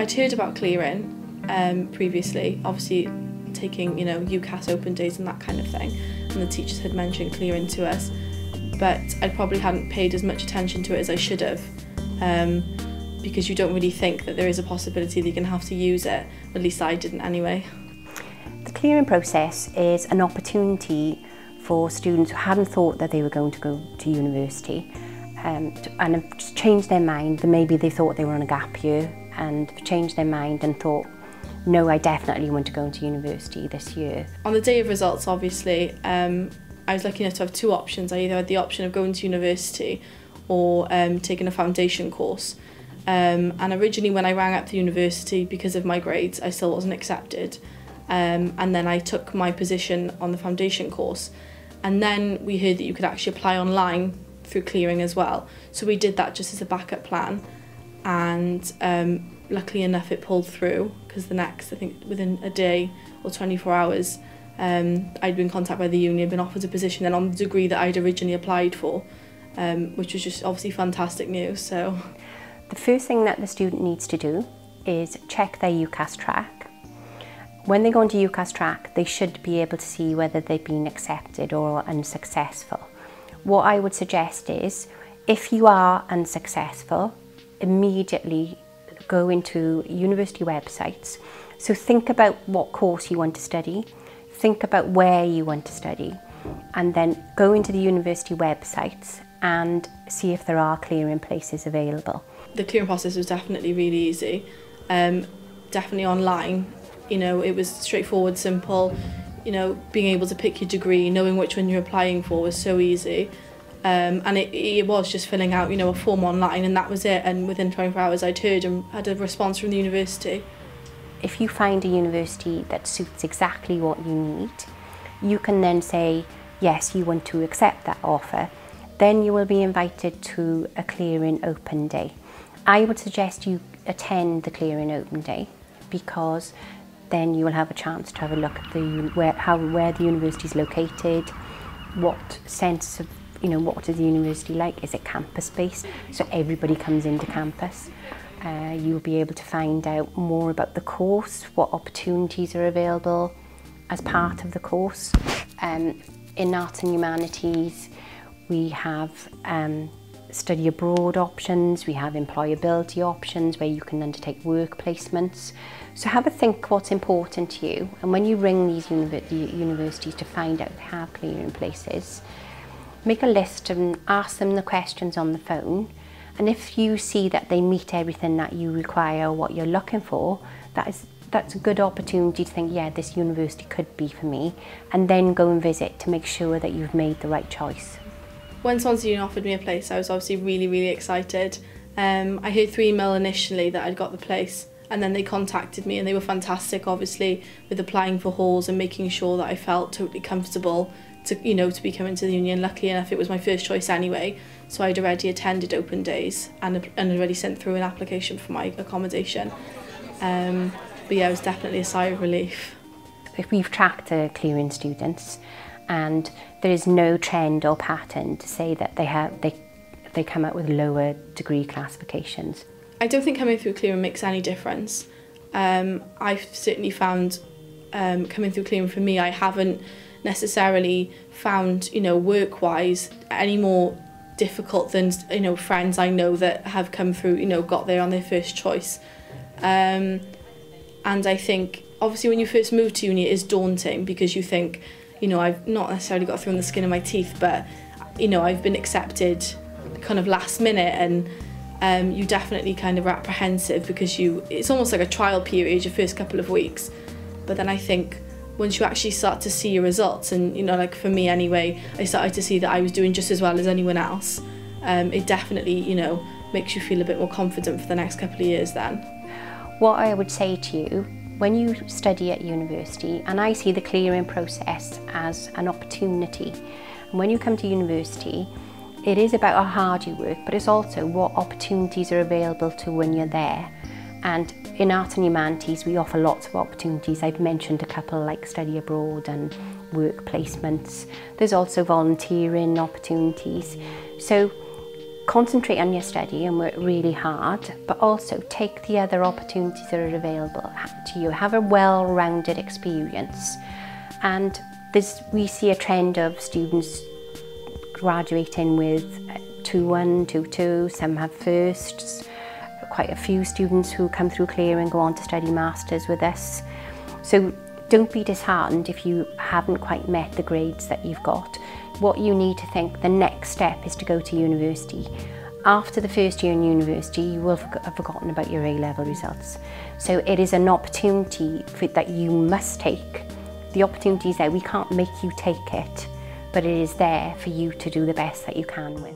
I'd heard about clearing previously, obviously taking, UCAS open days and that kind of thing, and the teachers had mentioned clearing to us, but I probably hadn't paid as much attention to it as I should have, because you don't really think that there is a possibility that you're going to have to use it, at least I didn't anyway. The clearing process is an opportunity for students who hadn't thought that they were going to go to university and have just changed their mind. Maybe they thought they were on a gap year and changed their mind and thought, no, I definitely want to go into university this year. On the day of results, obviously, I was lucky enough to have two options. I either had the option of going to university or taking a foundation course. And originally when I rang up the university, because of my grades, I still wasn't accepted. And then I took my position on the foundation course. And then we heard that you could actually apply online through clearing as well. So we did that just as a backup plan. And luckily enough, it pulled through, because I think within a day or 24 hours, I'd been contacted by the union, been offered a position then on the degree that I'd originally applied for, which was just obviously fantastic news. So the first thing that the student needs to do is check their UCAS track. When they go into UCAS track, they should be able to see whether they've been accepted or unsuccessful. What I would suggest is, if you are unsuccessful, immediately go into university websites. So think about what course you want to study, think about where you want to study, and then go into the university websites and see if there are clearing places available. The clearing process was definitely really easy, definitely online. It was straightforward, simple. Being able to pick your degree, knowing which one you're applying for was so easy. And it was just filling out, a form online, and that was it. And within 24 hours, I'd heard and had a response from the university. If you find a university that suits exactly what you need, you can then say, yes, you want to accept that offer. Then you will be invited to a clearing open day. I would suggest you attend the clearing open day, because then you will have a chance to have a look at where the university is located, what sense of, what is the university like? Is it campus-based? So everybody comes into campus. You'll be able to find out more about the course, what opportunities are available as part of the course. In Arts and Humanities, we have study abroad options, we have employability options where you can undertake work placements. So have a think what's important to you, and when you ring these universities to find out if they have clearing places, make a list and ask them the questions on the phone, and if you see that they meet everything that you require or what you're looking for, that's a good opportunity to think, yeah, this university could be for me, and then go and visit to make sure that you've made the right choice. When Swansea Union offered me a place, I was obviously really, really excited. I heard through email initially that I'd got the place, and then they contacted me, and they were fantastic, obviously, with applying for halls and making sure that I felt totally comfortable to be coming to the union. Luckily enough, it was my first choice anyway, so I'd already attended open days and already sent through an application for my accommodation. But yeah, it was definitely a sigh of relief. We've tracked the clearing students, and there is no trend or pattern to say that they come out with lower degree classifications. I don't think coming through clearing makes any difference. I've certainly found coming through clearing, for me, I haven't necessarily found, work-wise, any more difficult than, friends I know that have come through, got there on their first choice. And I think, obviously, when you first move to uni, it is daunting, because you think, I've not necessarily got through the skin of my teeth, but, I've been accepted kind of last minute, and you definitely kind of are apprehensive, because it's almost like a trial period, your first couple of weeks. But then I think once you actually start to see your results, and like for me anyway, I started to see that I was doing just as well as anyone else, it definitely makes you feel a bit more confident for the next couple of years then. What I would say to you, when you study at university, and I see the clearing process as an opportunity, and when you come to university, it is about how hard you work, but it's also what opportunities are available to when you're there. And in Arts and Humanities, we offer lots of opportunities. I've mentioned a couple, like study abroad and work placements. There's also volunteering opportunities. So concentrate on your study and work really hard, but also take the other opportunities that are available to you. Have a well-rounded experience. And we see a trend of students graduating with 2-1, 2-2, some have firsts, quite a few students who come through clearing go on to study masters with us. So don't be disheartened if you haven't quite met the grades that you've got. What you need to think, the next step is to go to university. After the first year in university, you will have forgotten about your A-level results. So it is an opportunity that you must take. The opportunity is there, we can't make you take it, but it is there for you to do the best that you can with.